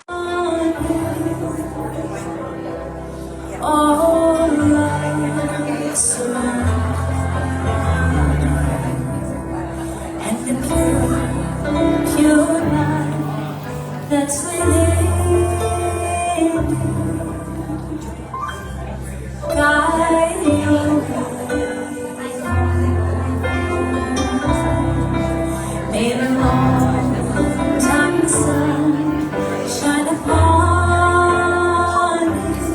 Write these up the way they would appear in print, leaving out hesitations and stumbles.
All lights around, and the pure light that's within, guide your way. May the morning sun shine upon you.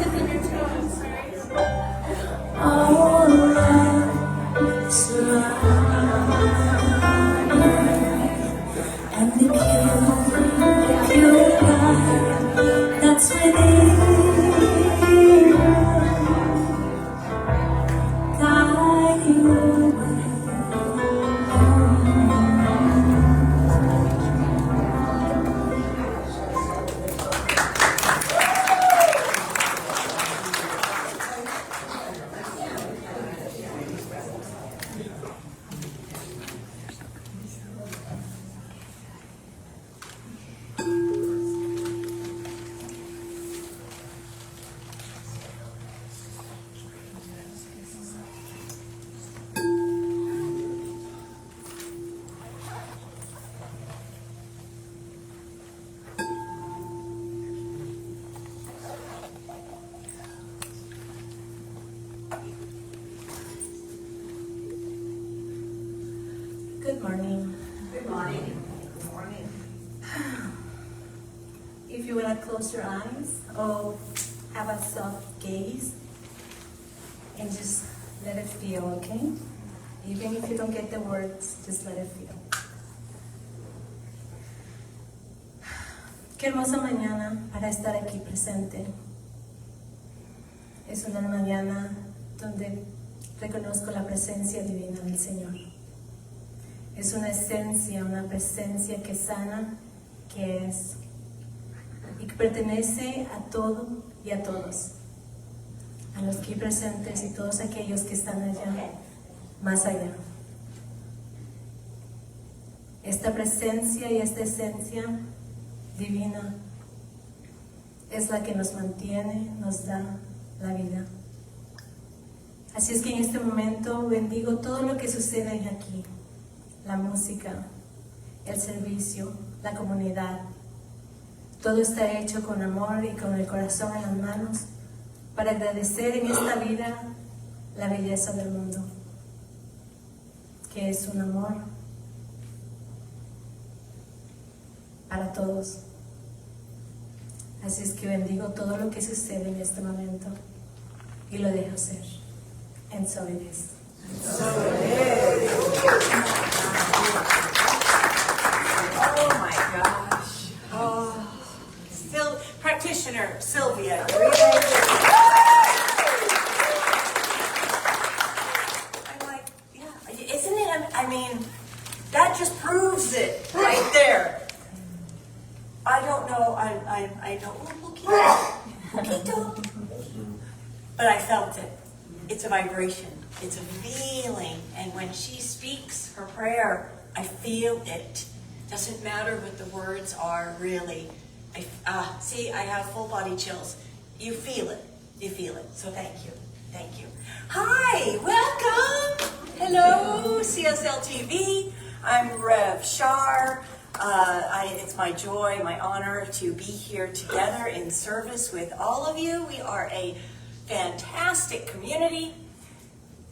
All lights around you, and the pure light that's within, guide your way. Good morning. Good morning. Good morning. If you want to close your eyes or have a soft gaze and just let it feel, okay? Even if you don't get the words, just let it feel. Qué hermosa mañana para estar aquí presente. Es una mañana donde reconozco la presencia divina del Señor. Es una esencia, una presencia que sana, que es y que pertenece a todo y a todos, a los aquí presentes y todos aquellos que están allá, más allá. Esta presencia y esta esencia divina es la que nos mantiene, nos da la vida. Así es que en este momento bendigo todo lo que sucede aquí. La música, el servicio, la comunidad. Todo está hecho con amor y con el corazón en las manos para agradecer en esta vida la belleza del mundo, que es un amor para todos. Así es que bendigo todo lo que sucede en este momento y lo dejo ser. And so it is. Oh my gosh. Oh, still practitioner Sylvia. I'm like, yeah, isn't it? I mean, that just proves it right there. I don't know. I know. Poquito. But I felt it. It's a vibration. It's a feeling. And when she speaks her prayer, I feel it. Doesn't matter what the words are, really. See, I have full body chills. You feel it. You feel it. So thank you. Thank you. Hi, welcome. Hello, CSL TV. I'm Rev Shar. It's my joy, my honor to be here together in service with all of you. We are a fantastic community.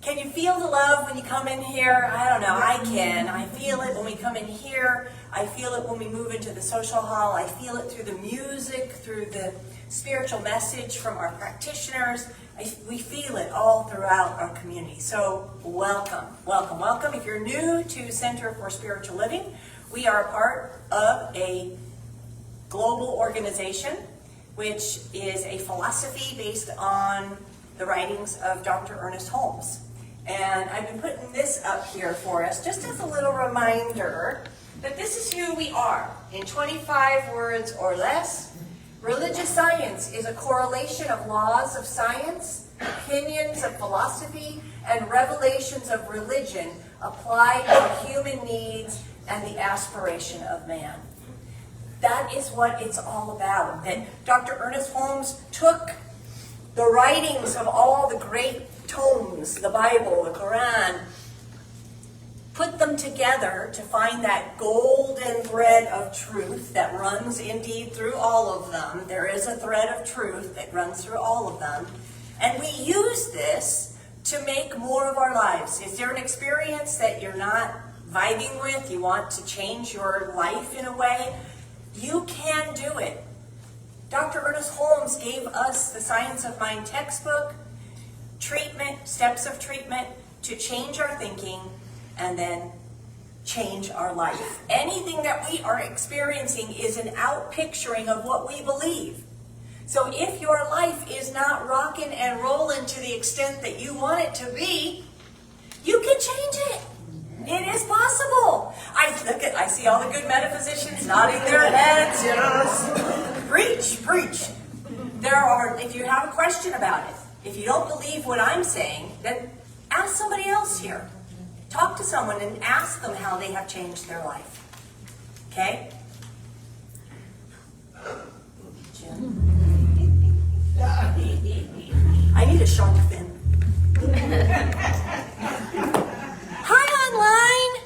Can you feel the love when you come in here? I don't know, I can. I feel it when we come in here. I feel it when we move into the social hall. I feel it through the music, through the spiritual message from our practitioners. We feel it all throughout our community. So welcome, welcome, welcome. If you're new to Center for Spiritual Living, we are a part of a global organization, which is a philosophy based on the writings of Dr. Ernest Holmes. And I've been putting this up here for us just as a little reminder that this is who we are. In 25 words or less, religious science is a correlation of laws of science, opinions of philosophy, and revelations of religion applied to human needs and the aspiration of man. That is what it's all about. That Dr. Ernest Holmes took the writings of all the great tomes, the Bible, the Quran, put them together to find that golden thread of truth that runs indeed through all of them. There is a thread of truth that runs through all of them. And we use this to make more of our lives. Is there an experience that you're not vibing with? You want to change your life in a way? You can do it. Dr. Ernest Holmes gave us the Science of Mind textbook, treatment, steps of treatment to change our thinking and then change our life. Anything that we are experiencing is an outpicturing of what we believe. So if your life is not rocking and rolling to the extent that you want it to be, you can change it. It is possible. I see all the good metaphysicians nodding their heads. Yes. Preach, preach. If you have a question about it, if you don't believe what I'm saying, then ask somebody else here. Talk to someone and ask them how they have changed their life. Okay? I need a shark fin. Hi, online.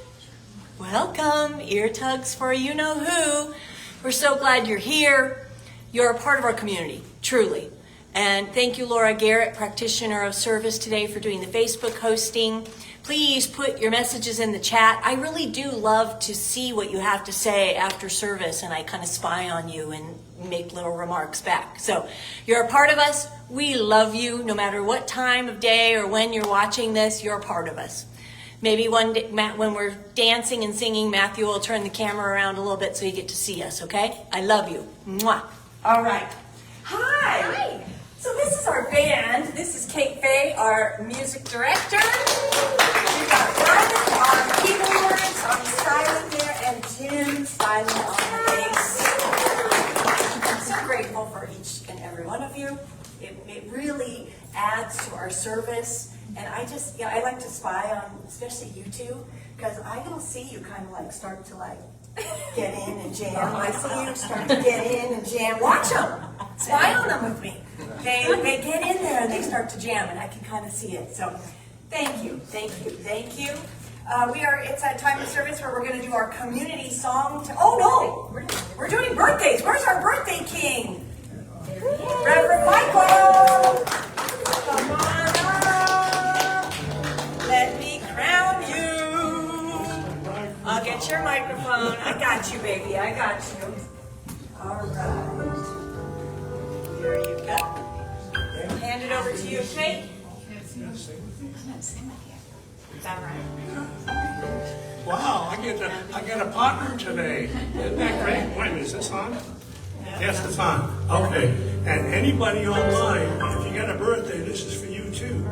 Welcome. Ear tugs for you know who. We're so glad you're here. You're a part of our community, truly. And thank you, Laura Garrett, practitioner of service today, for doing the Facebook hosting. Please put your messages in the chat. I really do love to see what you have to say after service, and I kind of spy on you and make little remarks back. So you're a part of us. We love you no matter what time of day or when you're watching this, you're a part of us. Maybe one day, when we're dancing and singing, Matthew will turn the camera around a little bit so you get to see us, okay? I love you. Mwah. All right. Hi. Hi. So this is our band. This is Kate Fay, our music director. We've got Robin on keyboards, on the silent there, and Jim silent on the bass. I'm so grateful for each and every one of you. It really adds to our service. And I like to spy on, especially you two, because I don't see you kind of like start to like get in and jam. I see you start to get in and jam. Watch them. Spy on them with me. They get in there and they start to jam, and I can kind of see it. So thank you, thank you, thank you. It's that time of service where we're going to do our community song. Oh no, we're doing birthdays. Where's our birthday king? Reverend Michael. Come on up. Let me crown you. I'll get your microphone. I got you, baby. I got you. All right. Here you go. Hand it over to you, Kate. Is that right? Wow, I get a partner today. Isn't that great? Wait, is this on? Yes, it's on. Okay. And anybody online, if you got a birthday, this is for you too.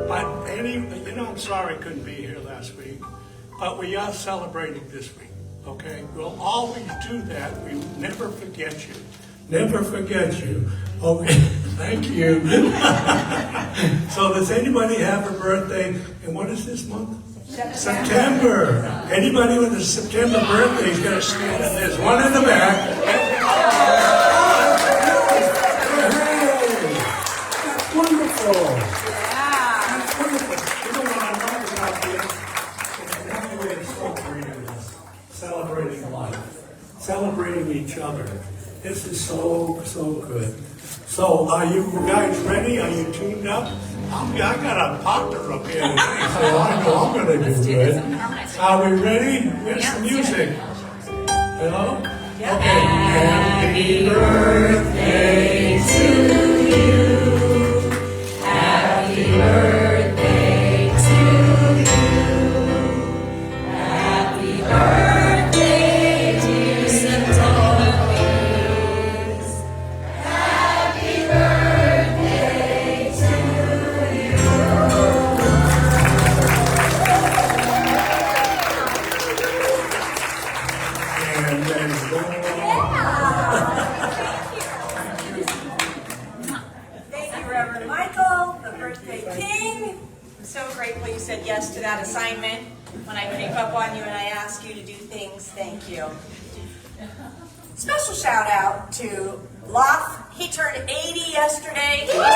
But I'm sorry I couldn't be here last week, but we are celebrating this week. Okay? We'll always do that. We will never forget you. Never forget you. Okay, thank you. So does anybody have a birthday? And what is this month? September. Anybody with a September birthday is going to stand in this. One in the back. That's wonderful. That's wonderful. You know what I love about this? It's the only way of celebrating this. Celebrating life. Celebrating each other. This is so good. So, are you guys ready? Are you tuned up? I got a partner up here today, so I know I'm going to do good. Are we ready? Here's some music. Hello? Okay. Happy birthday to you. Happy birthday to you. Happy birthday, dear September. Said yes to that assignment when I creep up on you and I ask you to do things. Thank you. Special shout out to Loth. He turned 80 yesterday. Special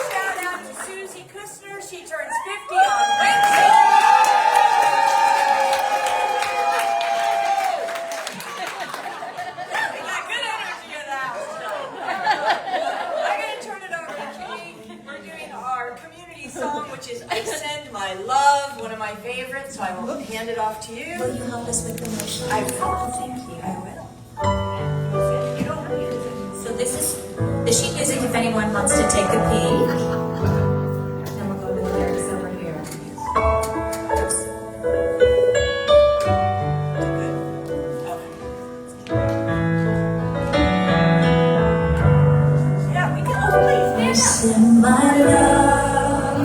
shout out to Susie Kushner. She turns 50 on Wednesday. We got good energy in the house tonight. I'm going to turn it over to King. We're doing our community song, which is I Send My Love, one of my favorites, so I will hand it off to you. Will you help us with the motion? I will. Thank you. I will. You don't need it. So this is the sheet music if anyone wants to take a peek. And we'll go to the lyrics over here. Yeah, we can. Oh, please, stand up. Send my love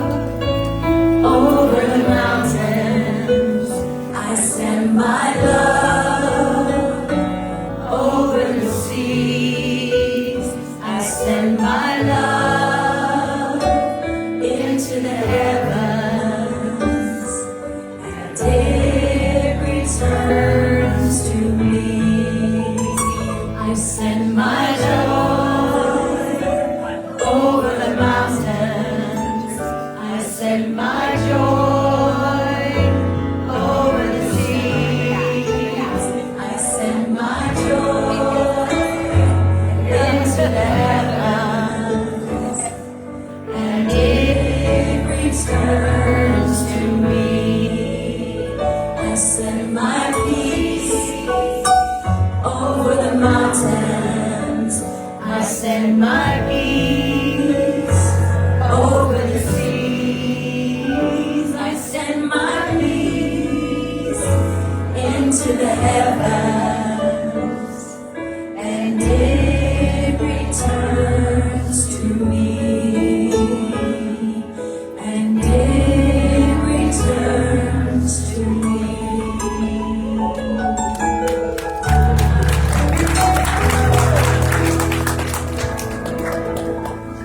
over the mountains. I send my love over the seas. I send my love into the heavens, and it returns to me. I send my joy over the mountains. I send my joy over the seas. I send my joy into the heavens, and it returns to me. I send my peace over the mountains. I send my peace over the seas. I send my peace into the heavens, and it returns to me. And it returns to me.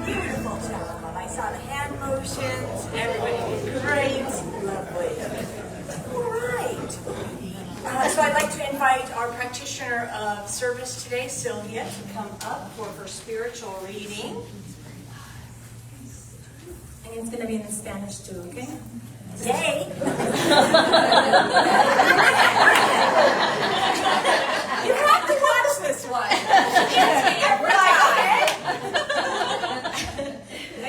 Beautiful job. I saw the hand motions. Everybody did great. Lovely. All right. So I'd like to invite our practitioner of service today, Sylvia, to come up for her spiritual reading. And it's going to be in Spanish too, okay? Yay! You have to watch this one. We're like, okay.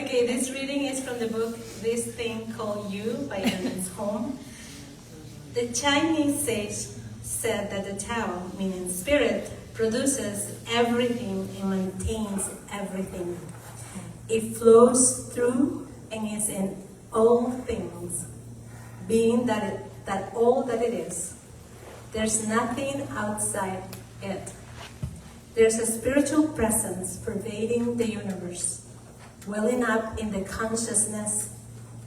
Okay, this reading is from the book This Thing Called You by Ernest Holmes. The Chinese sage said that the Tao, meaning spirit, produces everything and maintains everything. It flows through and is in all things, being that all that it is. There's nothing outside it. There's a spiritual presence pervading the universe, welling up in the consciousness,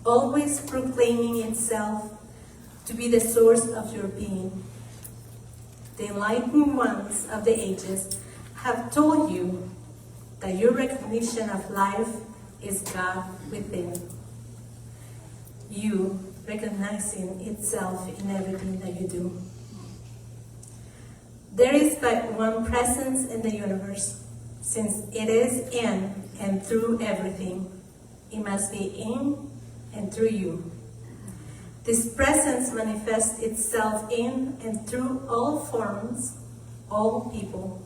always proclaiming itself to be the source of your being. The enlightened ones of the ages have told you that your recognition of life is God within. You recognizing itself in everything that you do. There is but one presence in the universe. Since it is in and through everything, it must be in and through you. This presence manifests itself in and through all forms, all people,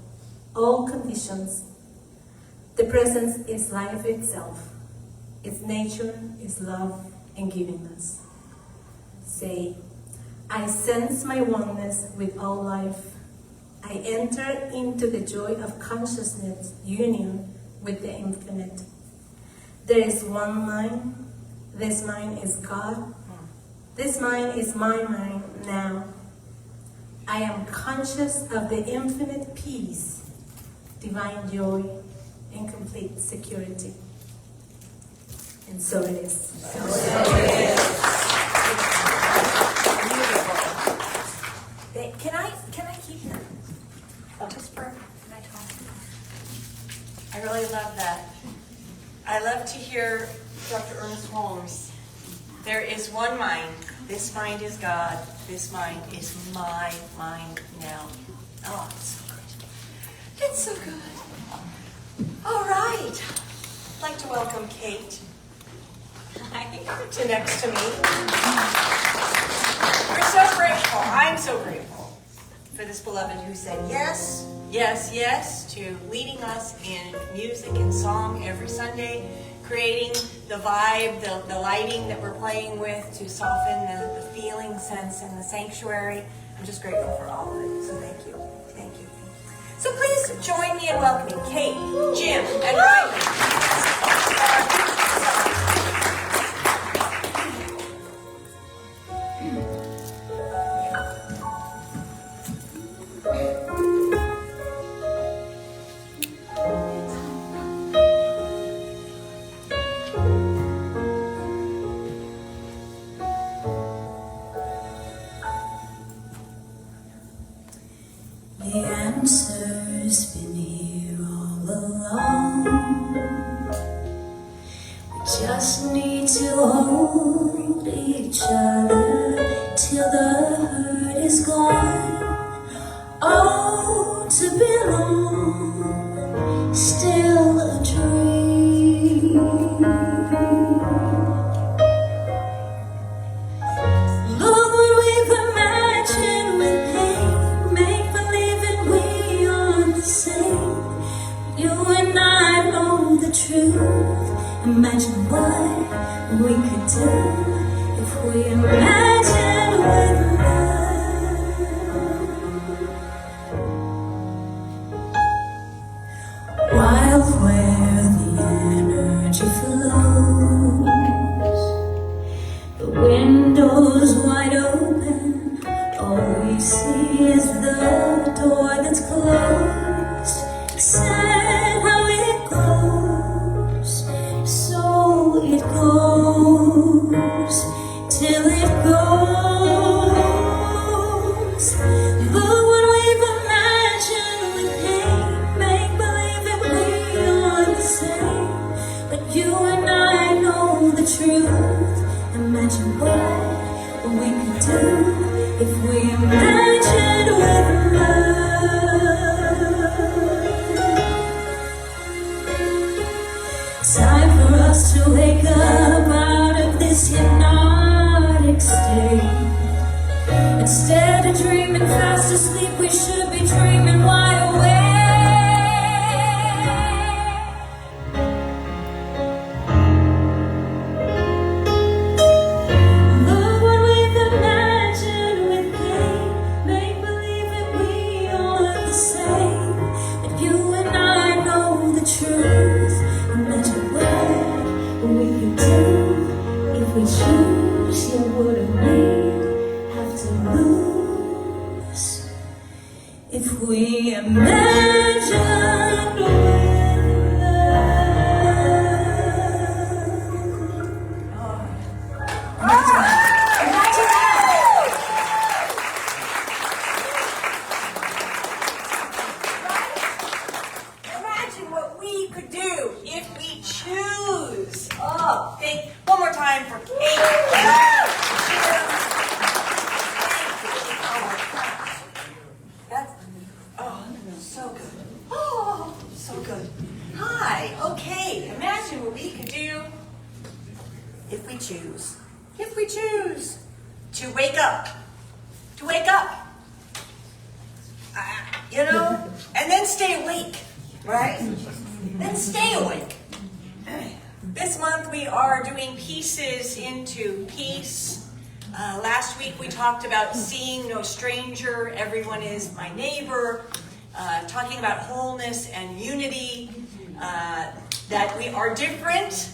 all conditions. The presence is life itself. Its nature is love and givingness. Say, I sense my oneness with all life. I enter into the joy of consciousness union with the infinite. There is one mind. This mind is God. This mind is my mind now. I am conscious of the infinite peace, divine joy, and complete security. And so it is. Can I keep that? Just for, can I talk? I really love that. I love to hear Dr. Ernest Holmes There is one mind. This mind is God. This mind is my mind now. Oh, it's so good. It's so good. All right. I'd like to welcome Kate to next to me. We're so grateful. I'm so grateful for this beloved who said yes, yes, yes to leading us in music and song every Sunday, creating the vibe, the lighting that we're playing with to soften the feeling sense in the sanctuary. I'm just grateful for all of it. So thank you. Thank you. So please join me in welcoming Kate, Jim, and Riley. The answer's been here all along. We just need to hold each other till the hurt is gone. Oh, to belong, still a dream. Look what we've imagined with pain, make believe that we are the same. You and I know the truth. Imagine what we could do if we imagine with love. Wild where the energy flows, the window's wide open, all we see is the door that's closed. Sad how it goes, so it goes, till it goes. Look what we've imagined with pain, make believe that we are the same. But you and I know the truth. Imagine what we could do if we imagined with love. Time for us to wake up out of this hypnotic state. Instead of dreaming fast asleep, we should be dreaming wide awake. Look what we've imagined with pain, make believe that we are the same. But you and I know the truth. Imagine what we could do if we choose. Yeah, wouldn't we have to lose if we imagined with love? Imagine that. Imagine what we could do if we choose. Oh, thank one more time for Kate. That's so good. Oh, so good. Hi. Okay. Imagine what we could do if we choose. If we choose to wake up. To wake up. You know, and then stay awake, right? Then stay awake. This month we are doing pieces into peace. Last week we talked about seeing no stranger, everyone is my neighbor, talking about wholeness and unity, that we are different,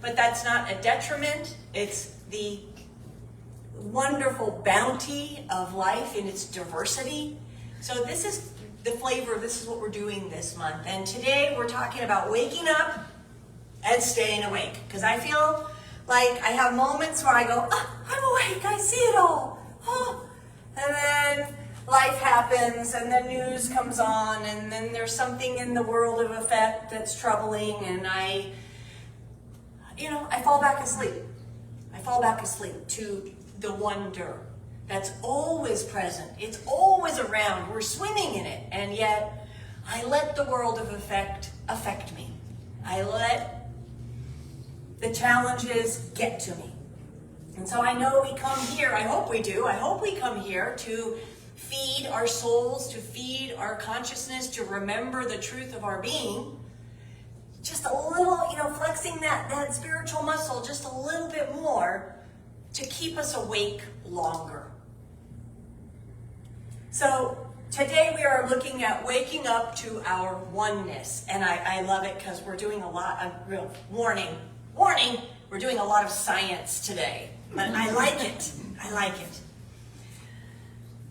but that's not a detriment. It's the wonderful bounty of life in its diversity. So this is the flavor, this is what we're doing this month. And today we're talking about waking up and staying awake. Because I feel like I have moments where I go, I'm awake, I see it all. Oh. And then life happens and the news comes on and then there's something in the world of effect that's troubling and I fall back asleep. I fall back asleep to the wonder that's always present. It's always around. We're swimming in it. And yet, I let the world of effect affect me. I let the challenges get to me. And so I know we come here, I hope we do, I hope we come here to feed our souls, to feed our consciousness, to remember the truth of our being. Just a little, flexing that spiritual muscle just a little bit more to keep us awake longer. So today we are looking at waking up to our oneness. And I love it because we're doing a lot of real warning, we're doing a lot of science today. But I like it. I like it.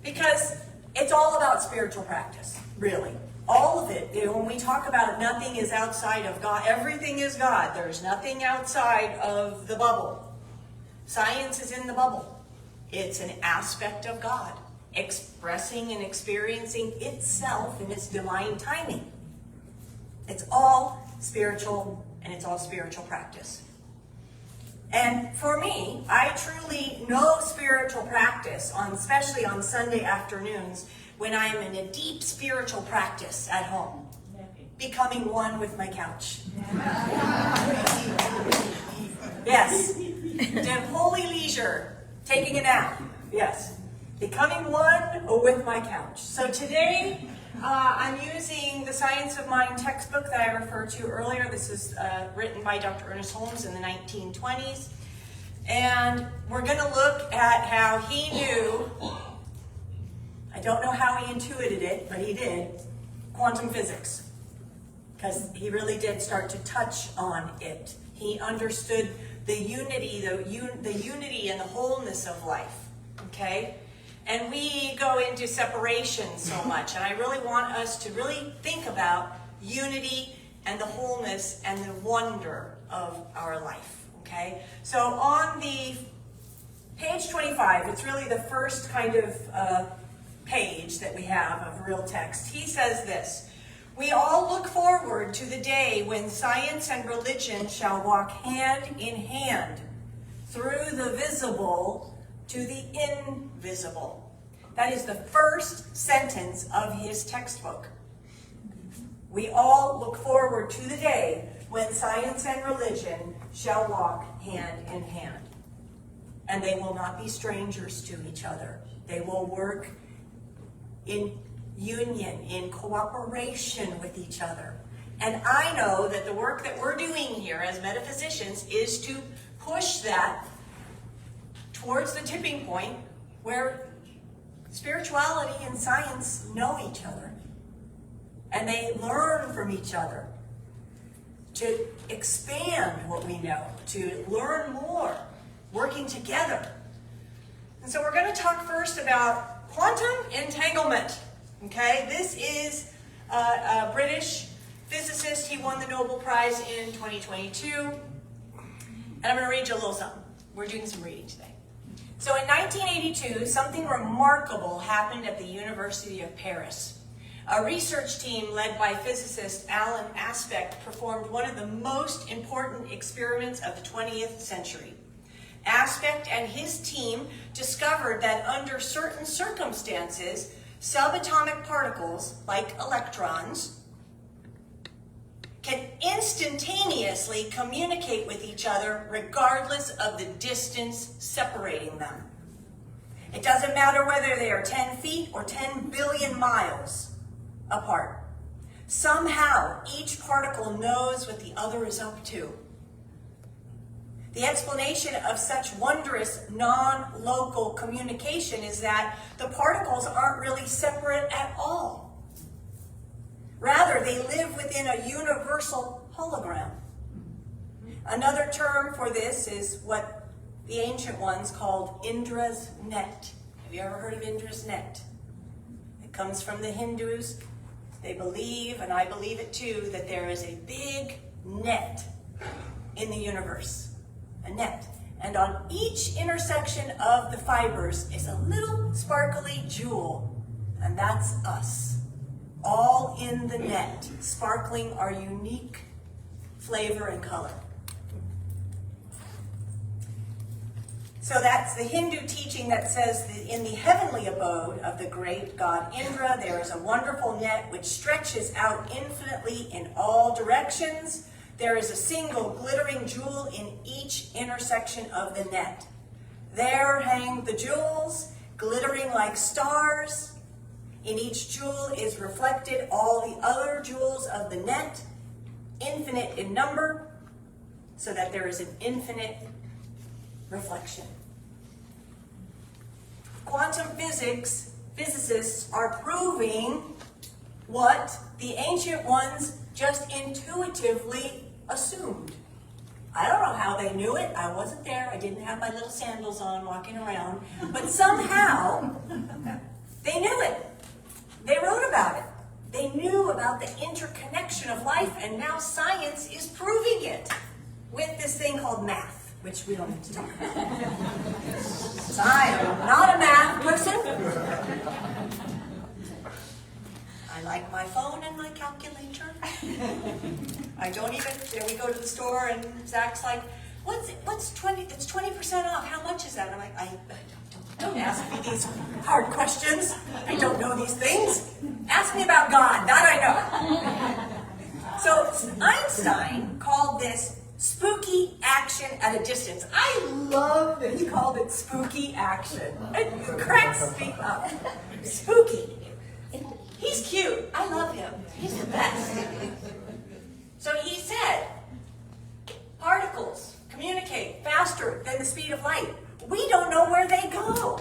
Because it's all about spiritual practice, really. All of it. When we talk about it, nothing is outside of God. Everything is God. There's nothing outside of the bubble. Science is in the bubble. It's an aspect of God, expressing and experiencing itself in its divine timing. It's all spiritual, and it's all spiritual practice. And for me, I truly know spiritual practice, especially on Sunday afternoons, when I am in a deep spiritual practice at home, becoming one with my couch. Yes, the holy leisure, taking a nap. Yes, becoming one with my couch. So today, I'm using the Science of Mind textbook that I referred to earlier. This is written by Dr. Ernest Holmes in the 1920s. And we're going to look at how he knew, I don't know how he intuited it, but he did, quantum physics. Because he really did start to touch on it. He understood the unity, the unity and the wholeness of life. Okay? And we go into separation so much, and I really want us to really think about unity and the wholeness and the wonder of our life, okay? So on the page 25, it's really the first kind of page that we have of real text. He says this: "We all look forward to the day when science and religion shall walk hand in hand through the visible to the invisible." That is the first sentence of his textbook. We all look forward to the day when science and religion shall walk hand in hand. And they will not be strangers to each other. They will work in union, in cooperation with each other. And I know that the work that we're doing here as metaphysicians is to push that towards the tipping point where spirituality and science know each other. And they learn from each other to expand what we know, to learn more, working together. And so we're going to talk first about quantum entanglement. Okay, this is a British physicist. He won the Nobel Prize in 2022. And I'm going to read you a little something. We're doing some reading today. So in 1982, something remarkable happened at the University of Paris. A research team led by physicist Alan Aspect performed one of the most important experiments of the 20th century. Aspect and his team discovered that under certain circumstances, subatomic particles, like electrons, can instantaneously communicate with each other regardless of the distance separating them. It doesn't matter whether they are 10 feet or 10 billion miles apart. Somehow, each particle knows what the other is up to. The explanation of such wondrous non-local communication is that the particles aren't really separate at all. Rather, they live within a universal hologram. Another term for this is what the ancient ones called Indra's net. Have you ever heard of Indra's net? It comes from the Hindus. They believe, and I believe it too, that there is a big net in the universe. A net. And on each intersection of the fibers is a little sparkly jewel. And that's us. All in the net, sparkling our unique flavor and color. So that's the Hindu teaching that says that in the heavenly abode of the great god Indra, there is a wonderful net which stretches out infinitely in all directions. There is a single glittering jewel in each intersection of the net. There hang the jewels, glittering like stars. In each jewel is reflected all the other jewels of the net, infinite in number, so that there is an infinite reflection. Quantum physicists are proving what the ancient ones just intuitively assumed. I don't know how they knew it. I wasn't there. I didn't have my little sandals on walking around. But somehow they knew it. They wrote about it. They knew about the interconnection of life, and now science is proving it with this thing called math, which we don't need to talk about. So I am not a math person. I like my phone and my calculator. I don't even, we go to the store and Zach's like, what's 20, it's 20% off, how much is that? I'm like, don't ask me these hard questions. I don't know these things. Ask me about God, that I know. So Einstein called this spooky action at a distance. I love that he called it spooky action. It cracks me up. Spooky. He's cute. I love him. He's the best. So he said, particles communicate faster than the speed of light. We don't know where they go.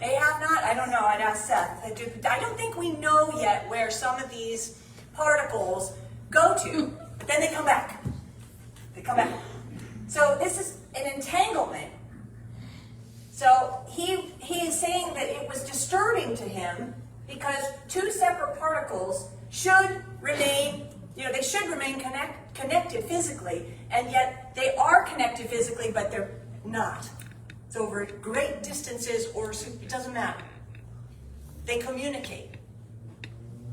They have not, I don't know, I'd ask Seth. I don't think we know yet where some of these particles go to, but then they come back. They come back. So this is an entanglement. So he is saying that it was disturbing to him because two separate particles should remain, they should remain connected physically, and yet they are connected physically, but they're not. It's over great distances, or it doesn't matter. They communicate.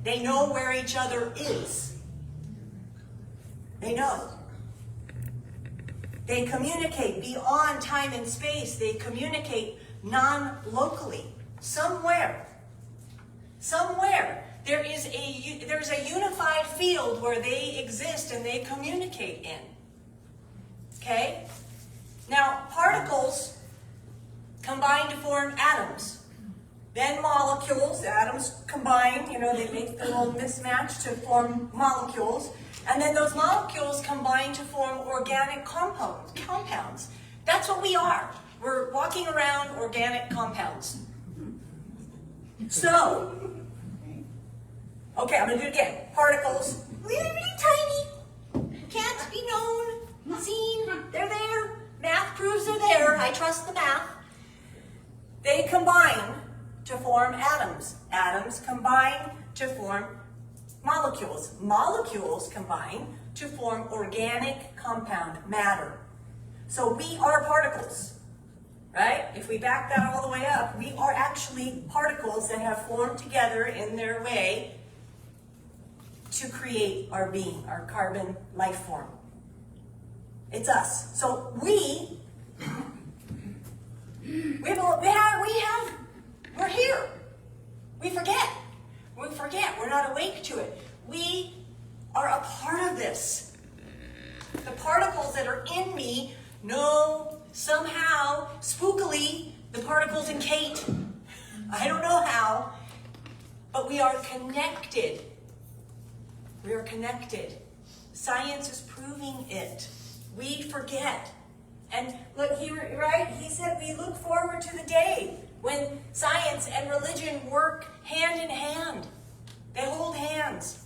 They know where each other is. They know. They communicate beyond time and space. They communicate non-locally. Somewhere. There's a unified field where they exist and they communicate in. Okay? Now, particles combine to form atoms. Then molecules, atoms combine, they make the little mismatch to form molecules. And then those molecules combine to form organic compounds. That's what we are. We're walking around organic compounds. So, okay, I'm going to do it again. Particles, really, really tiny, can't be known, seen, they're there. Math proves they're there. I trust the math. They combine to form atoms. Atoms combine to form molecules. Molecules combine to form organic compound matter. So we are particles, right? If we back that all the way up, we are actually particles that have formed together in their way to create our being, our carbon life form. It's us. So we're here. We forget. We're not awake to it. We are a part of this. The particles that are in me know somehow, spookily, the particles in Kate. I don't know how, but we are connected. We are connected. Science is proving it. We forget. And look here, right? He said we look forward to the day when science and religion work hand in hand. They hold hands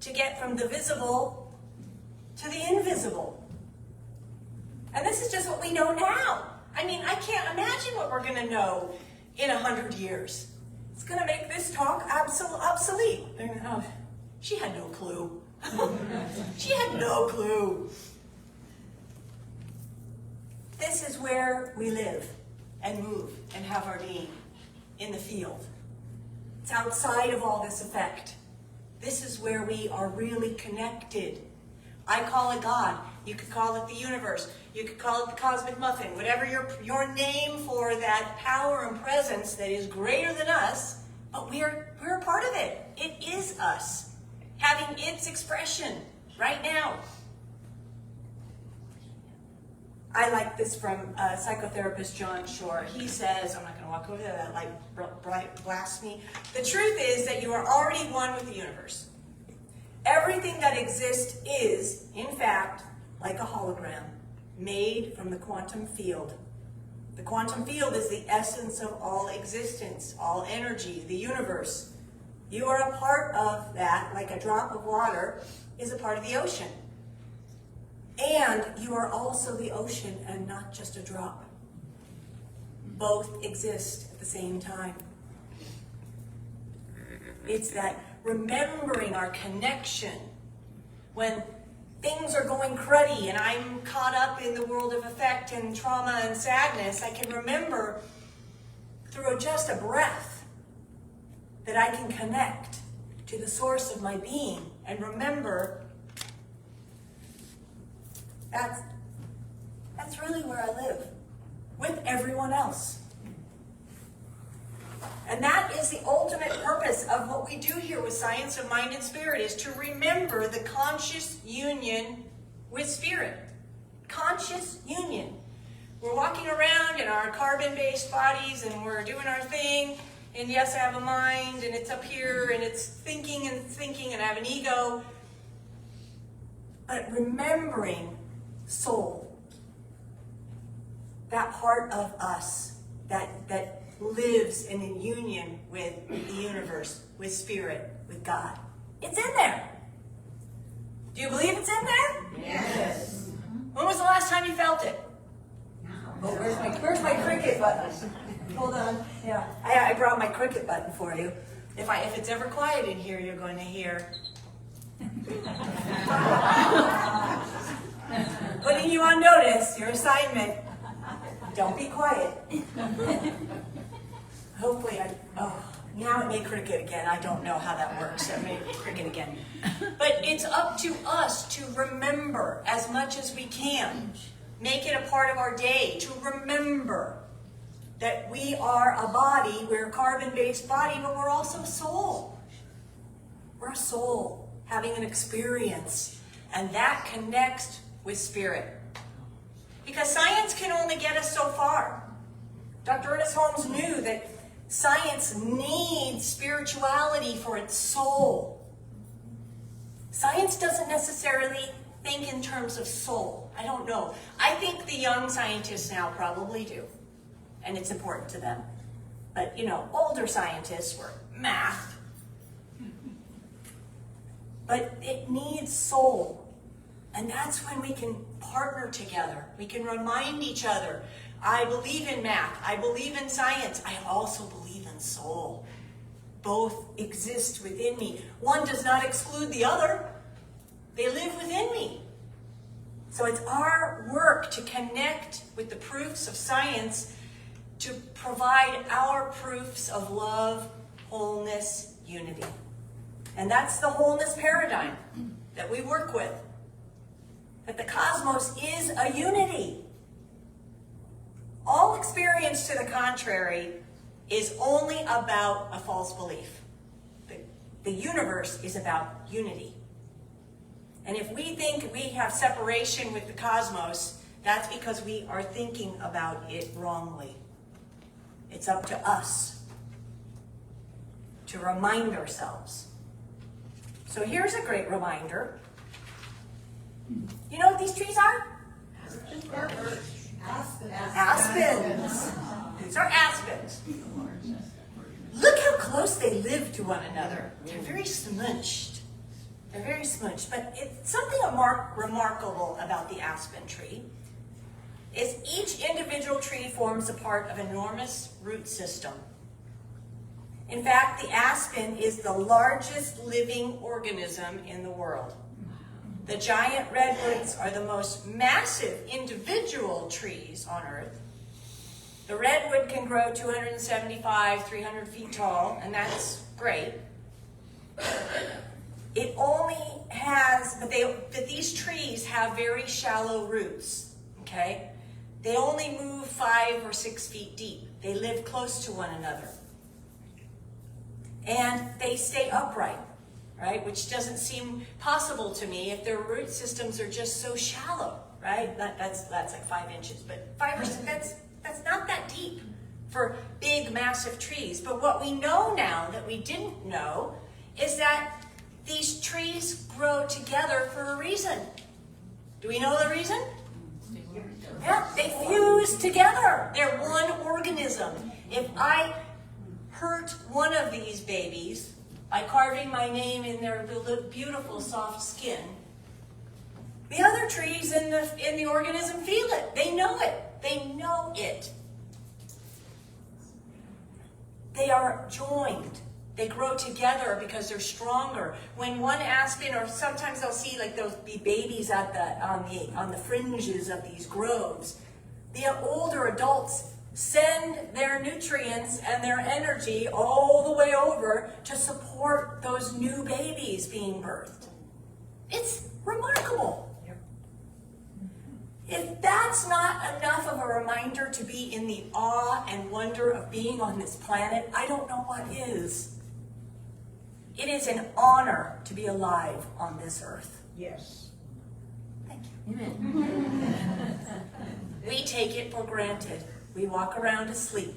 to get from the visible to the invisible. And this is just what we know now. I mean, I can't imagine what we're going to know in 100 years. It's going to make this talk obsolete. She had no clue. She had no clue. This is where we live and move and have our being, in the field. It's outside of all this effect. This is where we are really connected. I call it God. You could call it the universe. You could call it the cosmic muffin. Whatever your name for that power and presence that is greater than us, but we're a part of it. It is us, having its expression right now. I like this from psychotherapist John Shore. He says, I'm not going to walk over there, that light blasts me. The truth is that you are already one with the universe. Everything that exists is, in fact, like a hologram made from the quantum field. The quantum field is the essence of all existence, all energy, the universe. You are a part of that, like a drop of water is a part of the ocean. And you are also the ocean and not just a drop. Both exist at the same time. It's that remembering our connection when things are going cruddy and I'm caught up in the world of effect and trauma and sadness. I can remember through just a breath that I can connect to the source of my being and remember that's really where I live, with everyone else. And that is the ultimate purpose of what we do here with Science of Mind and Spirit, is to remember the conscious union with Spirit. Conscious union. We're walking around in our carbon-based bodies and we're doing our thing, and yes, I have a mind, and it's up here, and it's thinking, and I have an ego. But remembering soul, that part of us that lives in a union with the universe, with Spirit, with God. It's in there. Do you believe it's in there? Yes. When was the last time you felt it? Oh, where's my cricket button? Hold on. Yeah, I brought my cricket button for you. If it's ever quiet in here, you're going to hear. Putting you on notice, your assignment. Don't be quiet. Hopefully, now it made cricket again. I don't know how that works. It made cricket again. But it's up to us to remember as much as we can. Make it a part of our day to remember that we are a body, we're a carbon-based body, but we're also a soul. We're a soul having an experience, and that connects with Spirit. Because science can only get us so far. Dr. Ernest Holmes knew that science needs spirituality for its soul. Science doesn't necessarily think in terms of soul. I don't know. I think the young scientists now probably do, and it's important to them. But, older scientists were math. But it needs soul. And that's when we can partner together. We can remind each other, I believe in math, I believe in science, I also believe in soul. Both exist within me. One does not exclude the other. They live within me. So it's our work to connect with the proofs of science to provide our proofs of love, wholeness, unity. And that's the wholeness paradigm that we work with. That the cosmos is a unity. All experience to the contrary is only about a false belief. The universe is about unity. And if we think we have separation with the cosmos, that's because we are thinking about it wrongly. It's up to us to remind ourselves. So here's a great reminder. You know what these trees are? Aspens. These are aspens. Look how close they live to one another. They're very smunched. They're very smunched. But it's something remarkable about the aspen tree is each individual tree forms a part of an enormous root system. In fact, the aspen is the largest living organism in the world. The giant redwoods are the most massive individual trees on Earth. The redwood can grow 275, 300 feet tall, and that's great. it only has, but these trees have very shallow roots, okay? They only move 5 or 6 feet deep. They live close to one another. And they stay upright, right? Which doesn't seem possible to me if their root systems are just so shallow, right? That's like 5 inches, but 5 or 6, that's not that deep for big, massive trees. But what we know now that we didn't know is that these trees grow together for a reason. Do we know the reason? Yeah, they fuse together. They're one organism. If I hurt one of these babies by carving my name in their beautiful soft skin, the other trees in the organism feel it. They know it. They know it. They are joined. They grow together because they're stronger. When one aspen, or sometimes I'll see like those babies at on the fringes of these groves, the older adults send their nutrients and their energy all the way over to support those new babies being birthed. It's remarkable. If that's not enough of a reminder to be in the awe and wonder of being on this planet, I don't know what is. It is an honor to be alive on this earth. Yes. Thank you. We take it for granted. We walk around asleep.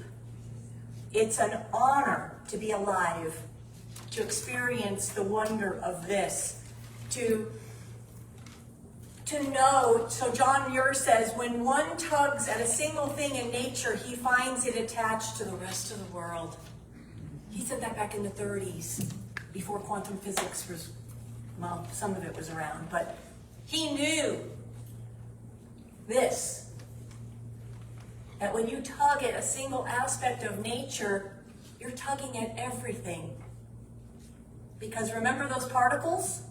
It's an honor to be alive, to experience the wonder of this, to know. So John Muir says, when one tugs at a single thing in nature, he finds it attached to the rest of the world. He said that back in the 30s, before quantum physics was, well, some of it was around, but he knew this, that when you tug at a single aspect of nature, you're tugging at everything. Because remember those particles?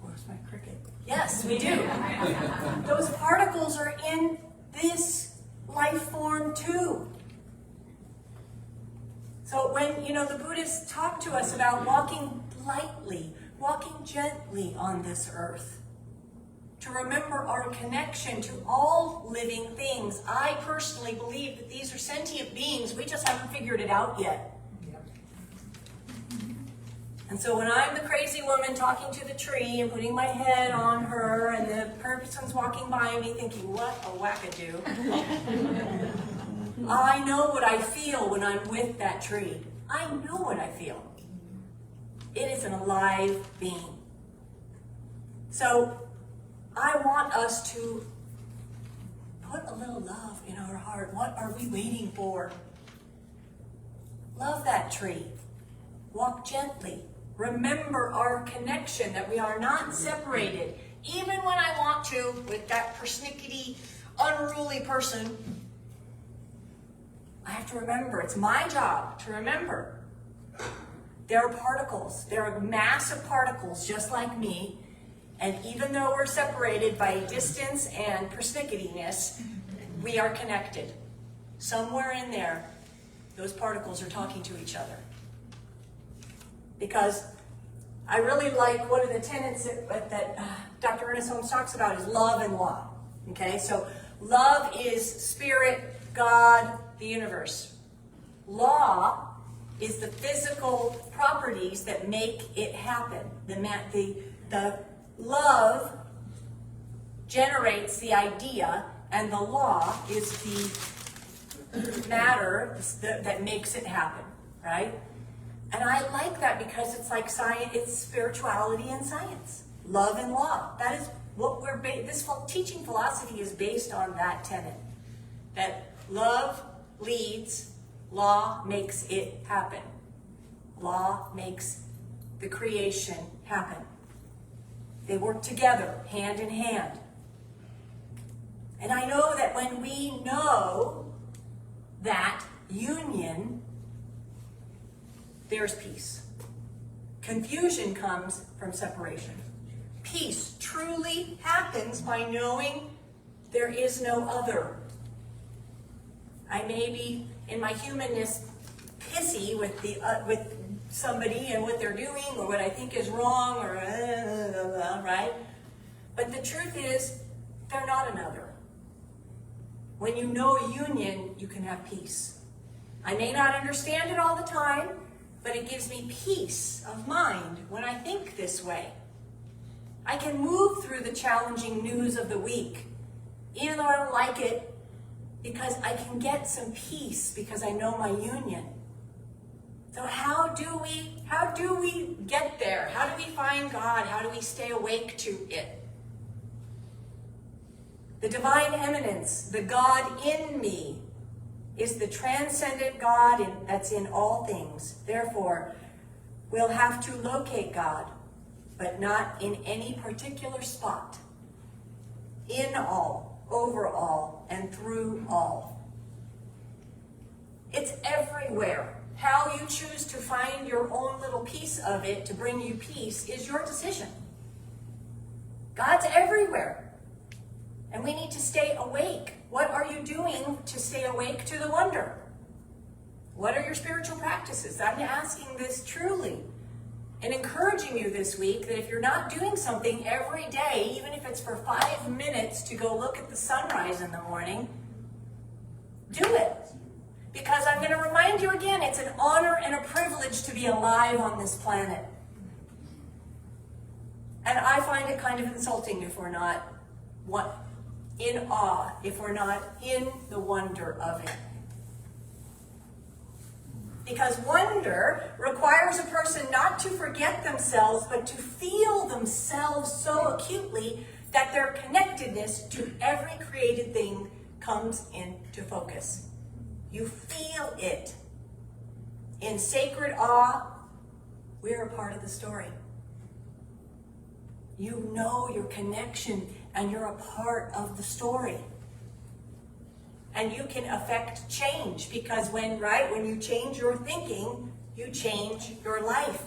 Where's my cricket? Yes, we do. Those particles are in this life form too. So when, the Buddhists talk to us about walking lightly, walking gently on this earth, to remember our connection to all living things. I personally believe that these are sentient beings. We just haven't figured it out yet. And so when I'm the crazy woman talking to the tree and putting my head on her, and the person's walking by me thinking, what a wackadoo, I know what I feel when I'm with that tree. I know what I feel. It is an alive being. So I want us to put a little love in our heart. What are we waiting for? Love that tree. Walk gently. Remember our connection, that we are not separated. Even when I want to, with that persnickety, unruly person, I have to remember. It's my job to remember. There are particles. There are massive particles just like me. And even though we're separated by distance and persnicketyness, we are connected. Somewhere in there, those particles are talking to each other. Because I really like one of the tenets that Dr. Ernest Holmes talks about is love and law. Okay, so love is spirit, God, the universe. Law is the physical properties that make it happen. The love generates the idea, and the law is the matter that makes it happen, right? And I like that because it's like science, it's spirituality and science. Love and law. That is what this teaching philosophy is based on, that tenet. That love leads, law makes it happen. Law makes the creation happen. They work together, hand in hand. And I know that when we know that union, there's peace. Confusion comes from separation. Peace truly happens by knowing there is no other. I may be, in my humanness, pissy with somebody and what they're doing or what I think is wrong or right? But the truth is, they're not another. When you know union, you can have peace. I may not understand it all the time, but it gives me peace of mind when I think this way. I can move through the challenging news of the week, even though I don't like it, because I can get some peace because I know my union. So how do we get there? How do we find God? How do we stay awake to it? The divine eminence, the God in me, is the transcendent God that's in all things. Therefore, we'll have to locate God, but not in any particular spot. In all, over all, and through all. It's everywhere. How you choose to find your own little piece of it to bring you peace is your decision. God's everywhere. And we need to stay awake. What are you doing to stay awake to the wonder? What are your spiritual practices? I'm asking this truly and encouraging you this week that if you're not doing something every day, even if it's for 5 minutes to go look at the sunrise in the morning, do it. Because I'm going to remind you again, it's an honor and a privilege to be alive on this planet. And I find it kind of insulting if we're not in awe, if we're not in the wonder of it. Because wonder requires a person not to forget themselves, but to feel themselves so acutely that their connectedness to every created thing comes into focus. You feel it. In sacred awe, we're a part of the story. You know your connection and you're a part of the story. And you can affect change because when you change your thinking, you change your life.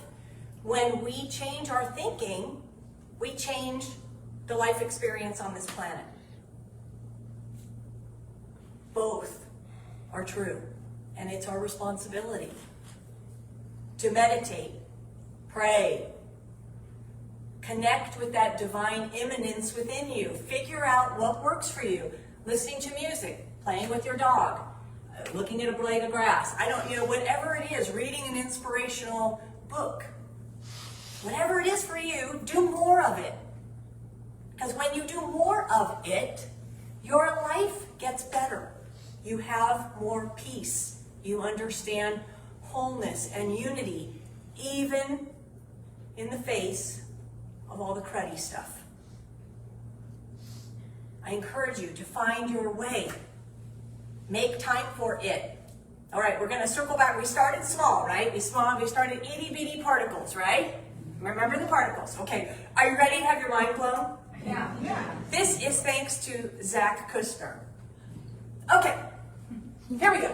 When we change our thinking, we change the life experience on this planet. Both are true, and it's our responsibility to meditate, pray, connect with that divine immanence within you. Figure out what works for you. Listening to music, playing with your dog, looking at a blade of grass. Whatever it is, reading an inspirational book. Whatever it is for you, do more of it. Because when you do more of it, your life gets better. You have more peace. You understand wholeness and unity, even in the face of all the cruddy stuff. I encourage you to find your way. Make time for it. All right, we're going to circle back. We started small, right? We started itty bitty particles, right? Remember the particles. Okay, are you ready to have your mind blown? Yeah. This is thanks to Zach Kushner. Okay, here we go.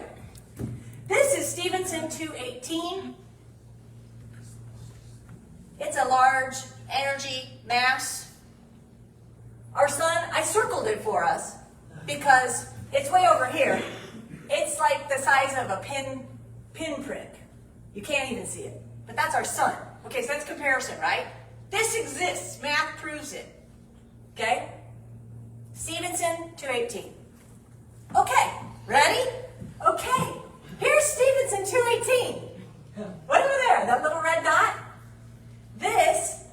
This is Stevenson 218. It's a large energy mass. Our sun, I circled it for us because it's way over here. It's like the size of a pinprick. You can't even see it, but that's our sun. Okay, so that's comparison, right? This exists, math proves it. Okay? Stevenson 218. Okay, ready? Okay, here's Stevenson 218. What over there, that little red dot? This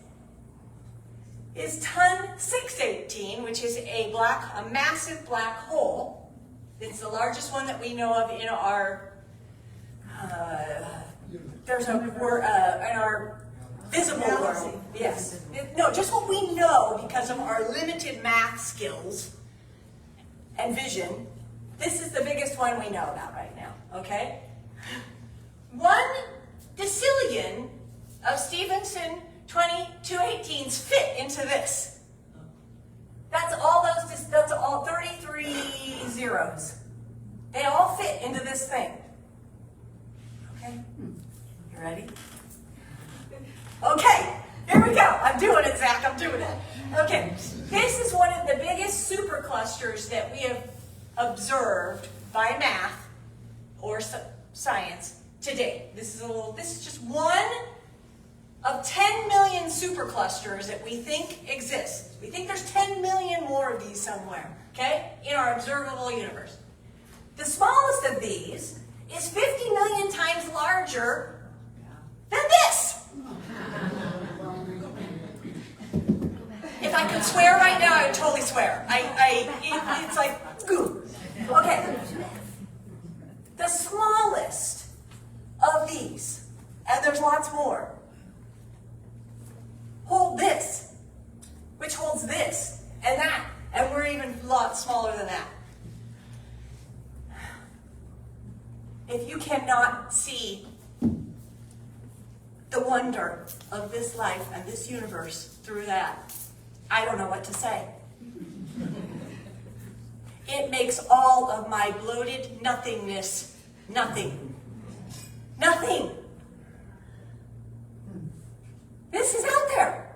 is Ton 618, which is a massive black hole. It's the largest one that we know of in our in our visible world. Yes. No, just what we know because of our limited math skills and vision. This is the biggest one we know about right now, okay? 1 decillion of Stevenson 218s fit into this. That's all 33 zeros. They all fit into this thing. Okay? You ready? Okay, here we go. I'm doing it, Zach. I'm doing it. Okay, this is one of the biggest superclusters that we have observed by math or science today. This is just one of 10 million superclusters that we think exist. We think there's 10 million more of these somewhere, okay, in our observable universe. The smallest of these is 50 million times larger than this. If I could swear right now, I would totally swear. It's like, ooh. Okay. The smallest of these, and there's lots more, hold this, which holds this and that, and we're even a lot smaller than that. If you cannot see the wonder of this life and this universe through that, I don't know what to say. It makes all of my bloated nothingness nothing. Nothing. This is out there.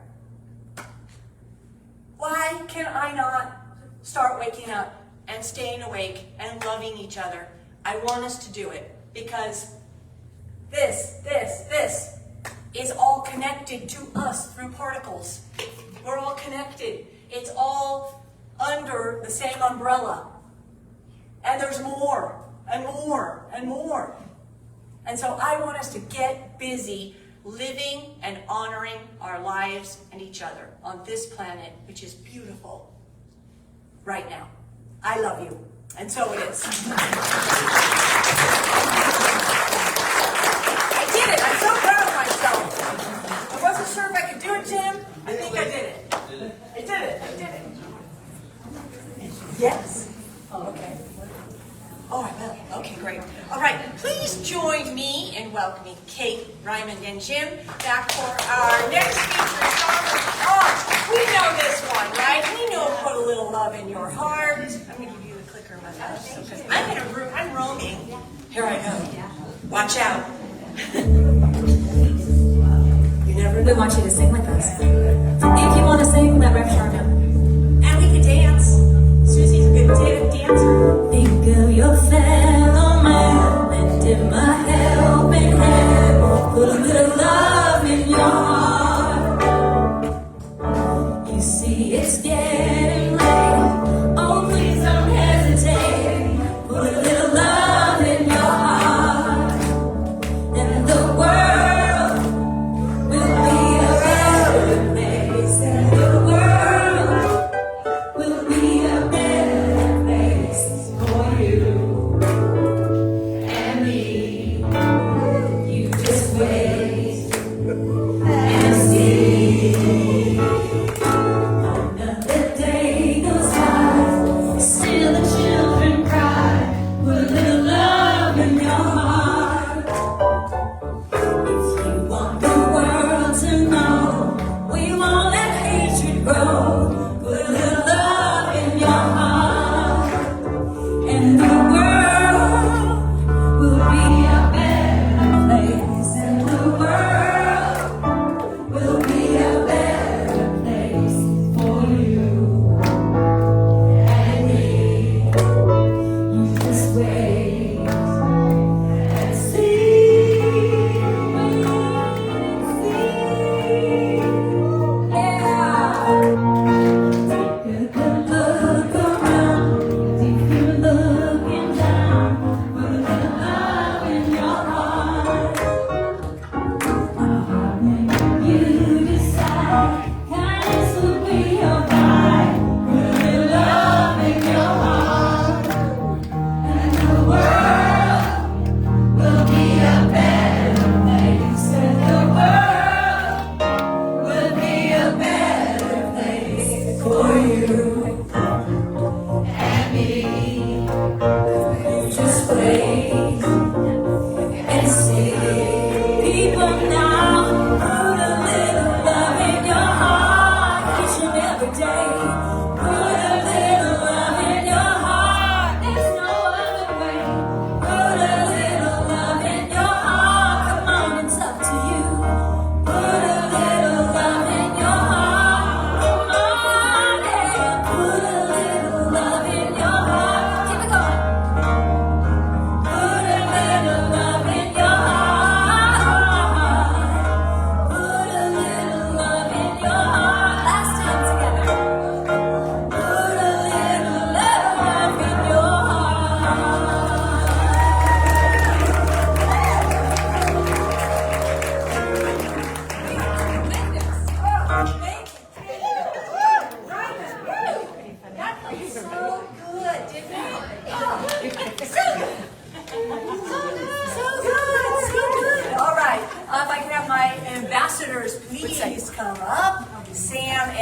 Why can I not start waking up and staying awake and loving each other? I want us to do it because this is all connected to us through particles. We're all connected. It's all under the same umbrella. And there's more and more and more. And so I want us to get busy living and honoring our lives and each other on this planet, which is beautiful right now. I love you. And so it is. I did it. I'm so proud of myself. I wasn't sure if I could do it, Jim. I think I did it. I did it. Yes. Oh, okay. Oh, I will. Okay, great. All right, please join me in welcoming Kate, Ryman, and Jim back for our next featured song. Oh, we know this one, right? We know Put a Little Love in Your Heart. I'm going to give you the clicker myself because I'm roaming. Here I go. Watch out. You never know. We want you to sing with us. If you want to sing, let Rev Shar know. And we can dance. Susie's a good dancer. Think of your fellow man, lend him a helping hand, put a little love in your heart. You see it's getting late, oh please don't hesitate, put a little love in your heart, and the world will be a better place, and the world will be a better place for you and me. You just wait and see. Another day goes by, still the children cry. Put a little love in your heart. If you want the world to know, we won't let hatred grow. Put a little love in your heart, and the world will be a better place, and the world will be a better place for you and me. You just wait and see, wait and see, yeah.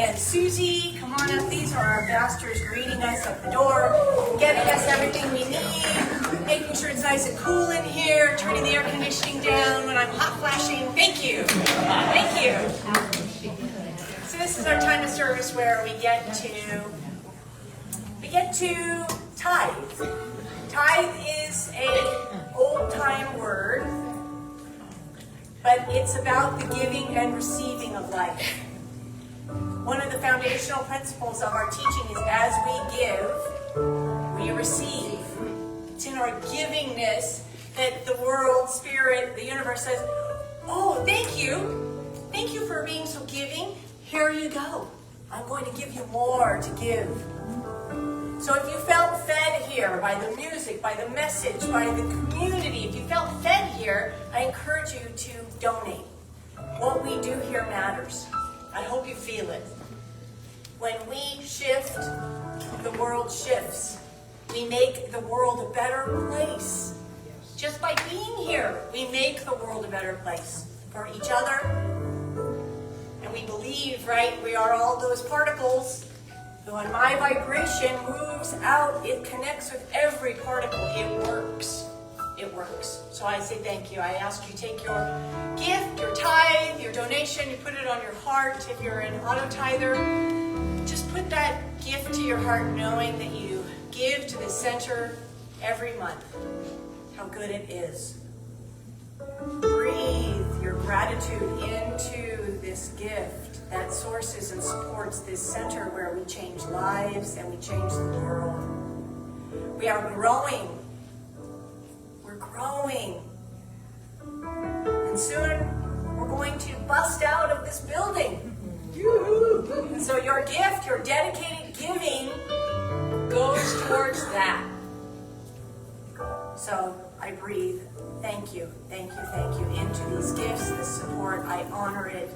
and Susie, come on up. These are our pastors greeting us at the door, getting us everything we need, making sure it's nice and cool in here, turning the air conditioning down when I'm hot flashing. Thank you. Thank you. So this is our time of service where we get to tithe. Tithe is an old-time word, but it's about the giving and receiving of life. One of the foundational principles of our teaching is as we give, we receive. It's in our givingness that the world, spirit, the universe says, oh, thank you. Thank you for being so giving. Here you go. I'm going to give you more to give. So if you felt fed here by the music, by the message, by the community, if you felt fed here, I encourage you to donate. What we do here matters. I hope you feel it. When we shift, the world shifts. We make the world a better place. Just by being here, we make the world a better place for each other. And we believe, right, we are all those particles. When my vibration moves out, it connects with every particle. It works. It works. So I say thank you. I ask you take your gift, your tithe, your donation, you put it on your heart. If you're an auto-tither, just put that gift to your heart knowing that you give to the center every month. How good it is. Breathe your gratitude into this gift that sources and supports this center where we change lives and we change the world. We are growing. We're growing. And soon we're going to bust out of this building. And so your gift, your dedicated giving goes towards that. So I breathe. Thank you, thank you, thank you into these gifts, this support. I honor it.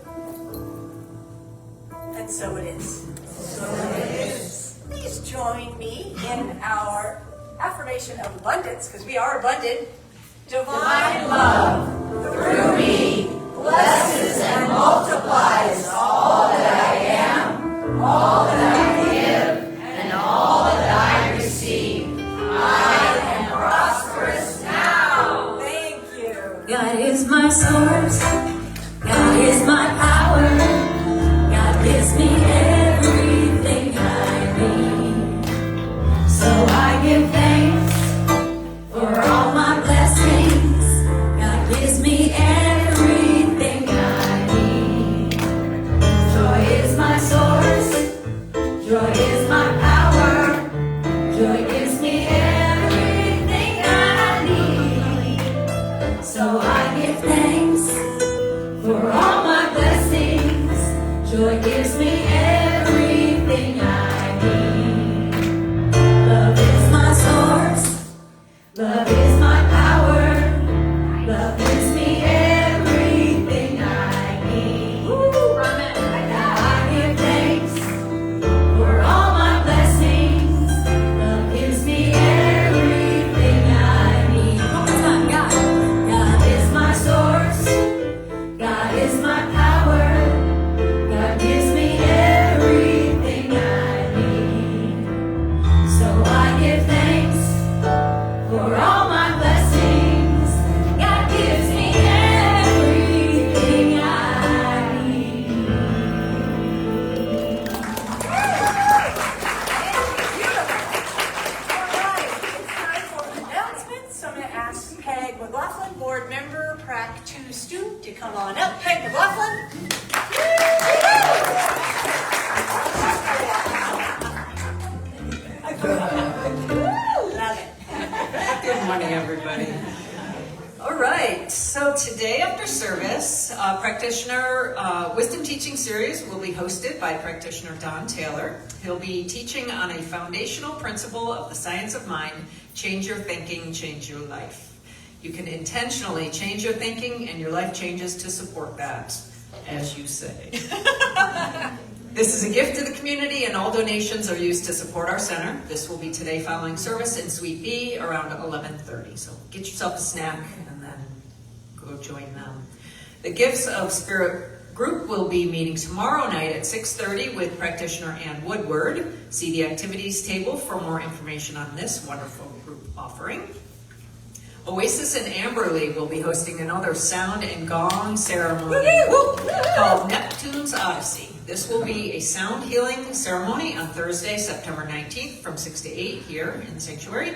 And so it is. So it is. Please join me in our affirmation of abundance, because we are abundant. Divine love through me blesses and multiplies all that I am, all that I give, and all that I receive. I am prosperous now. Thank you. God is my source. God is my power. God gives me everything I need. So I give thanks for all my blessings. God gives me everything I need. Joy is my source. Joy is my power. Joy gives me everything I need. So I give thanks for all my blessings. Joy gives me everything I need. Love is my source. Love is my power. Love gives me everything I need. Now I give thanks for all my blessings. Love gives me everything I need. One more time, God. God is my source. God is my power. God gives me everything I need. So I give thanks for all my blessings. God gives me everything I need. It's time for announcements. So I'm going to ask Peg McLaughlin, board member, Prac 2 student, to come on up. Peg McLaughlin. Love it. Good morning, everybody. All right, so today after service, practitioner wisdom teaching series will be hosted by practitioner Don Taylor. He'll be teaching on a foundational principle of the science of mind: change your thinking, change your life. You can intentionally change your thinking and your life changes to support that, as you say. This is a gift to the community and all donations are used to support our center. This will be today following service in Suite B around 11:30. So get yourself a snack and then go join them. The gifts of spirit group will be meeting tomorrow night at 6:30 with practitioner Ann Woodward. See the activities table for more information on this wonderful group offering. Oasis and Amberley will be hosting another sound and gong ceremony called Neptune's Odyssey. This will be a sound healing ceremony on Thursday, September 19th from 6 to 8 here in the sanctuary.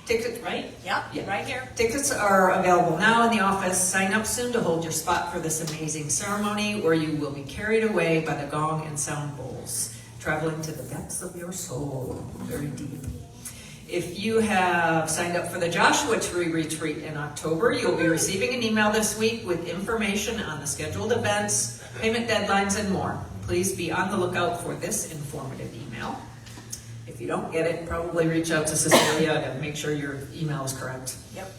Tickets, right? Yeah, Yeah. right here. Tickets are available now in the office. Sign up soon to hold your spot for this amazing ceremony where you will be carried away by the gong and sound bowls, traveling to the depths of your soul, very deep. If you have signed up for the Joshua Tree Retreat in October, you'll be receiving an email this week with information on the scheduled events, payment deadlines, and more. Please be on the lookout for this informative email. If you don't get it, probably reach out to Cecilia and make sure your email is correct. Yep.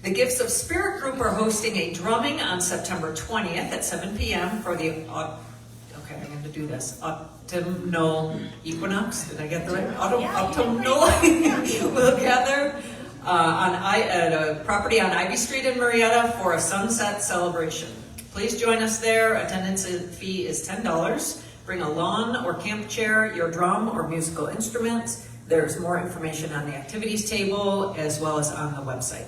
The Gifts of Spirit group are hosting a drumming on September 20th at 7 p.m. for the, okay, I'm going to do this, autumnal equinox. Did I get the right? Autumnal. We'll gather at a property on Ivy Street in Marietta for a sunset celebration. Please join us there. Attendance fee is $10. Bring a lawn or camp chair, your drum or musical instruments. There's more information on the activities table as well as on the website.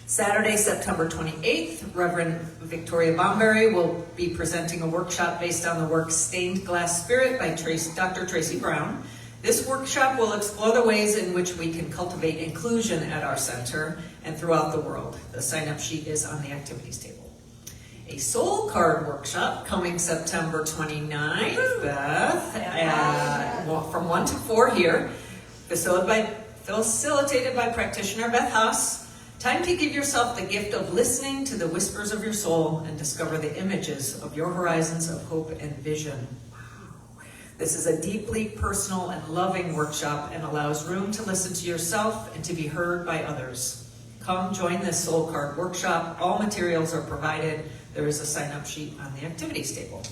Saturday, September 28th, Reverend Victoria Bomberry will be presenting a workshop based on the work Stained Glass Spirit by Dr. Tracy Brown. This workshop will explore the ways in which we can cultivate inclusion at our center and throughout the world. The sign-up sheet is on the activities table. A soul card workshop coming September 29th, Beth, from 1 to 4 here, facilitated by practitioner Beth Haas. Time to give yourself the gift of listening to the whispers of your soul and discover the images of your horizons of hope and vision. Wow. This is a deeply personal and loving workshop and allows room to listen to yourself and to be heard by others. Come join this soul card workshop. All materials are provided. There is a sign-up sheet on the activities table.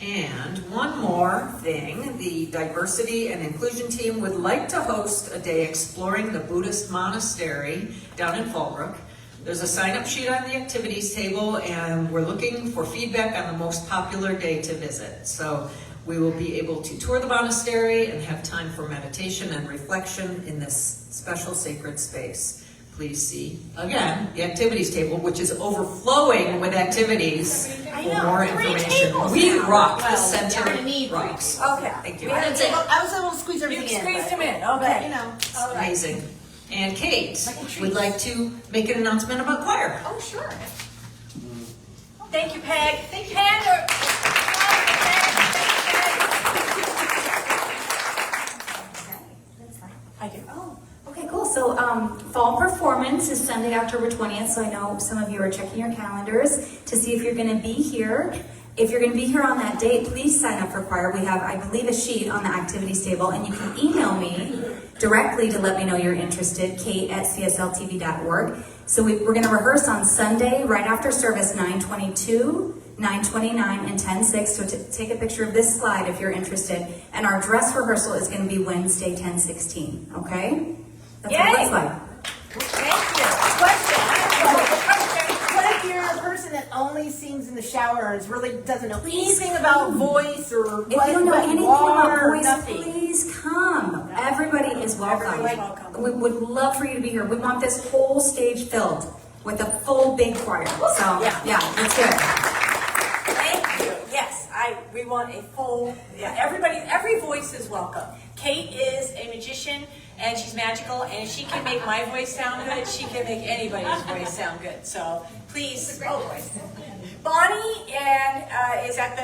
And one more thing, the diversity and inclusion team would like to host a day exploring the Buddhist monastery down in Fallbrook. There's a sign-up sheet on the activities table, and we're looking for feedback on the most popular day to visit. So we will be able to tour the monastery and have time for meditation and reflection in this special sacred space. Please see, again, the activities table, which is overflowing with activities for more information. We rock, the center rocks. Okay. Thank you. I was able to squeeze You everything in. squeezed but- him in, okay. You know. All right. Amazing. And Kate Like a treat. would like to make an announcement about choir. Oh, sure. Thank you, Peg. Thank you, Peg. I do. Oh, okay, cool. So fall performance is Sunday, October 20th. So I know some of you are checking your calendars to see if you're going to be here. If you're going to be here on that date, please sign up for choir. We have, I believe, a sheet on the activities table, and you can email me directly to let me know you're interested, kate@csltv.org. So we're going to rehearse on Sunday right after service, 9:22, 9:29, and 10:06. So take a picture of this slide if you're interested. And our dress rehearsal is going to be Wednesday, 10:16. Okay? That's what it looks like. Thank you. Question. What if you're a person that only sings in the shower and really doesn't know anything about voice or If you don't know what anything you are, about voice, nothing? please come. Everybody is welcome. Everybody's welcome. We would love for you to be here. We want this whole stage filled with a full big choir. So yeah, let's do it. Thank you. Yes, we want a full, every voice is welcome. Kate is a magician and she's magical, and if she can make my voice sound good, she can make anybody's voice sound good. So please, Bonnie is at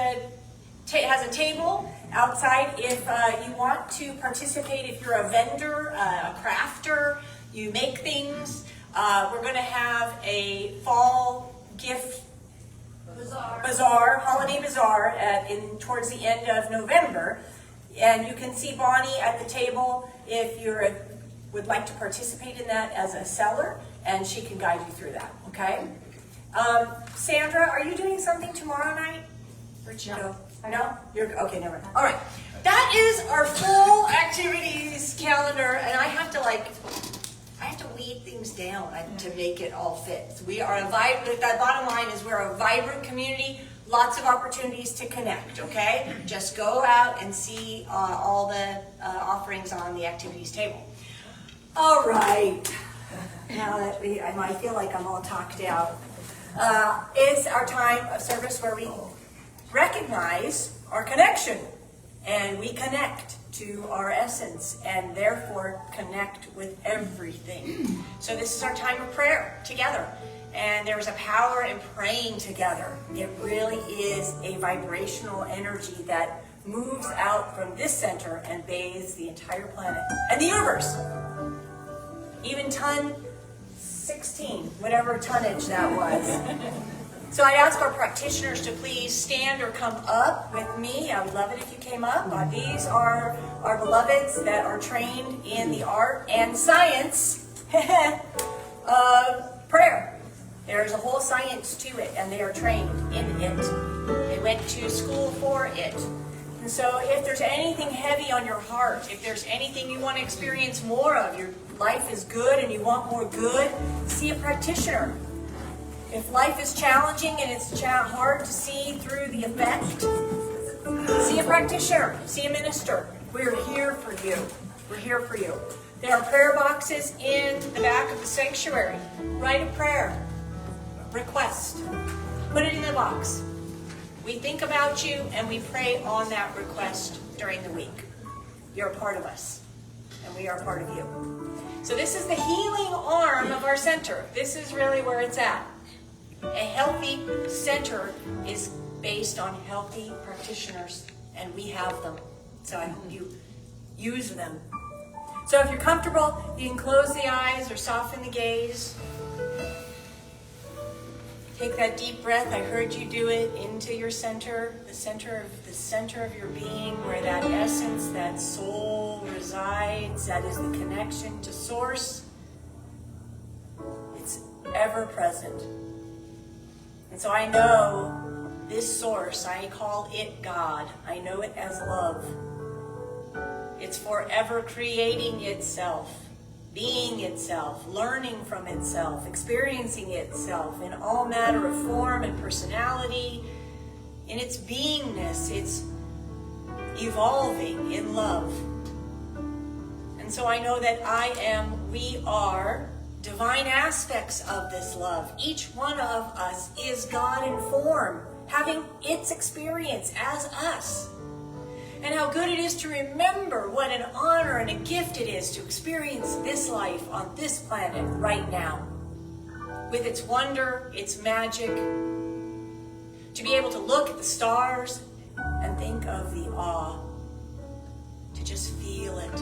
has a table outside if you want to participate. If you're a vendor, a crafter, you make things. We're going to have a fall gift bazaar, holiday bazaar towards the end of November. And you can see Bonnie at the table if you would like to participate in that as a seller, and she can guide you through that, okay? Sandra, are you doing something tomorrow night? No? You're okay, never mind. All right. That is our full activities calendar, and I have to weed things down to make it all fit. So we are the bottom line is we're a vibrant community. lots of opportunities to connect, okay? Just go out and see all the offerings on the activities table. All right. Now that I might feel like I'm all talked out. It's our time of service where we recognize our connection, and we connect to our essence, and therefore connect with everything. So this is our time of prayer together, and there's a power in praying together. It really is a vibrational energy that moves out from this center and bathes the entire planet and the universe. Even ton 16, whatever tonnage that was. So I ask our practitioners to please stand or come up with me. I would love it if you came up. These are our beloveds that are trained in the art and science of prayer. There's a whole science to it, and they are trained in it. They went to school for it. And so if there's anything heavy on your heart, if there's anything you want to experience more of, your life is good and you want more good, see a practitioner. If life is challenging and it's hard to see through the effect, see a practitioner, see a minister. We're here for you. We're here for you. There are prayer boxes in the back of the sanctuary. Write a prayer. Request. Put it in the box. We think about you and we pray on that request during the week. You're a part of us, and we are a part of you. So this is the healing arm of our center. This is really where it's at. A healthy center is based on healthy practitioners, and we have them. So I hope you use them. So if you're comfortable, you can close the eyes or soften the gaze. Take that deep breath. I heard you do it into your center, the center of your being, where that essence, that soul resides. That is the connection to Source. It's ever present. And so I know this Source, I call it God. I know it as love. It's forever creating itself, being itself, learning from itself, experiencing itself in all matter of form and personality. In its beingness, it's evolving in love. And so I know that we are divine aspects of this love. Each one of us is God in form, having its experience as us. And how good it is to remember what an honor and a gift it is to experience this life on this planet right now. With its wonder, its magic. To be able to look at the stars and think of the awe. To just feel it.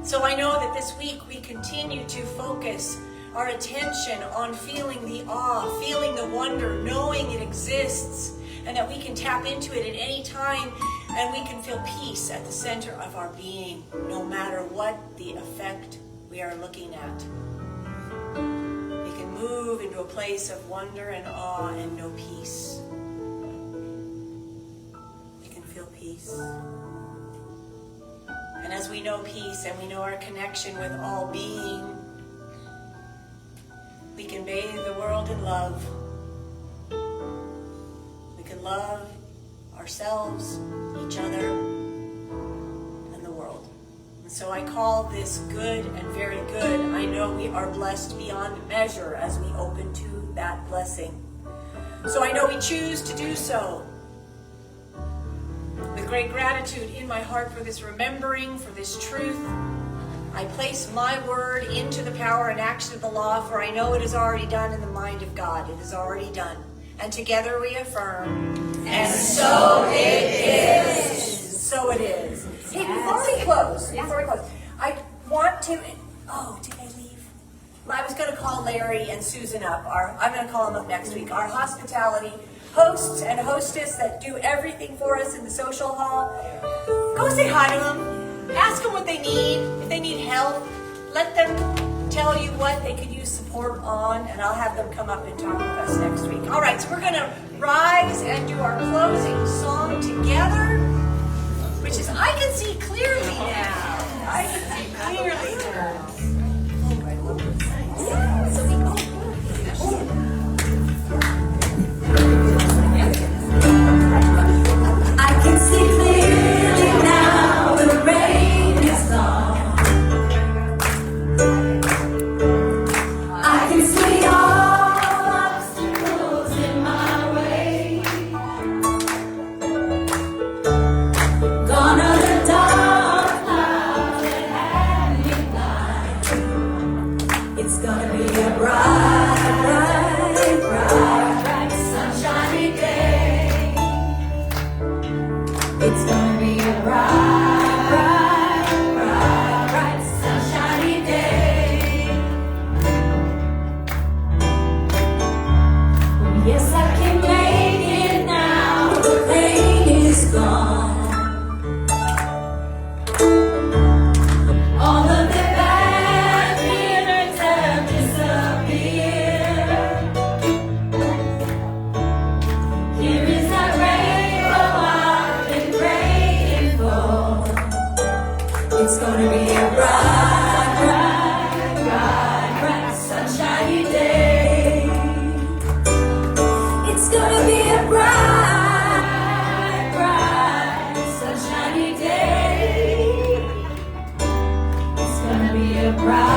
So I know that this week we continue to focus our attention on feeling the awe, feeling the wonder, knowing it exists, and that we can tap into it at any time, and we can feel peace at the center of our being, no matter what the effect we are looking at. We can move into a place of wonder and awe and know peace. We can feel peace. And as we know peace and we know our connection with all being, we can bathe the world in love. We can love ourselves, each other, and the world. And so I call this good and very good. I know we are blessed beyond measure as we open to that blessing. So I know we choose to do so. With great gratitude in my heart for this remembering, for this truth, I place my word into the power and action of the law, for I know it is already done in the mind of God. It is already done. And together we affirm, and so it is. So it is. Hey, before we close, I want to, did they leave? I was going to call Larry and Susan up. I'm going to call them up next week. Our hospitality hosts and hostess that do everything for us in the social hall. Go say hi to them. Ask them what they need. If they need help, let them tell you what they could use support on, and I'll have them come up and talk with us next week. All right, so we're going to rise and do our closing song together, which is I Can See Clearly Now. I Can See Clearly Now. So we go. It's gonna be a bright, bright, bright, bright, sunshiny day. It's gonna be a bright, bright, sunshiny day. It's gonna be a bright